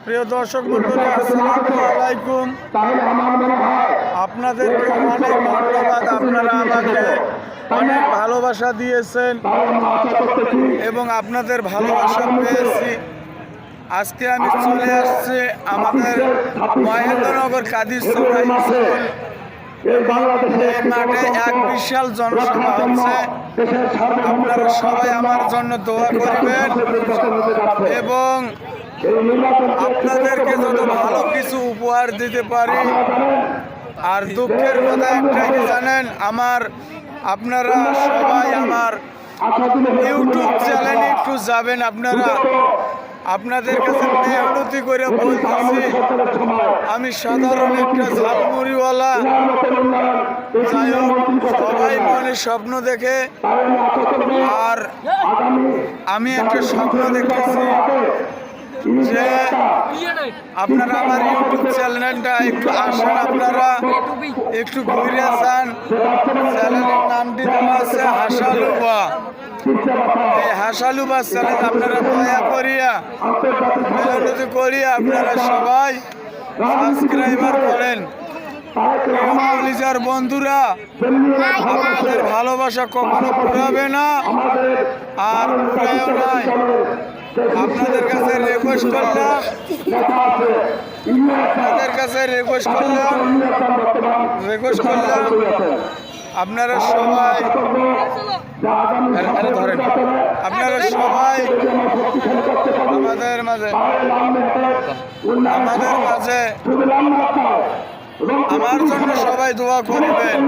প্রিয় দর্শক মণ্ডলী, আসসালামু আলাইকুম। আপনাদেরকে অনেক ধন্যবাদ। আপনারা আমাকে অনেক ভালোবাসা দিয়েছেন এবং আপনাদের ভালোবাসা পেয়েছি। আজকে আমি চলে আসছি আমাদের মহেন্দ্রনগর কাদির সরাই স্কুল এবং এই মাঠে এক বিশাল জনসভা হচ্ছে। আপনারা সবাই আমার জন্য দোয়া করবেন এবং আপনাদেরকে যত ভালো কিছু উপহার দিতে পারি। আর দুঃখের কথা একটাই কি জানেন, আপনারা সবাই আমার ইউটিউব চ্যানেলে একটু যাবেন। আপনাদের কাছে মেহনতি করে বলতেছি, আমি সাধারণ একটা ঝালমুড়িওয়ালা। যাই হোক, সবাই মনে স্বপ্ন দেখে, আর আমি একটা স্বপ্ন দেখতেছি যে আপনারা আমার ইউটিউব চ্যানেলটা একটু আসেন, আপনারা একটু ঘুরে যান। চ্যানেলের নামটি দেওয়া আছে হাসালুবা। এই হাসালুবা চ্যানেল আপনারা দয়া করিয়া মেহনতি করিয়া আপনারা সবাই সাবস্ক্রাইবার করেন। কলিজার বন্ধুরা, আপনাদের ভালোবাসা কখনো ফুরাবে না, আর ফুরায়ও নাই। আপনাদের কাছে রিকোয়েস্ট করলাম আপনারা সবাই আমাদের মাঝে আমার জন্য সবাই দোয়া করবেন।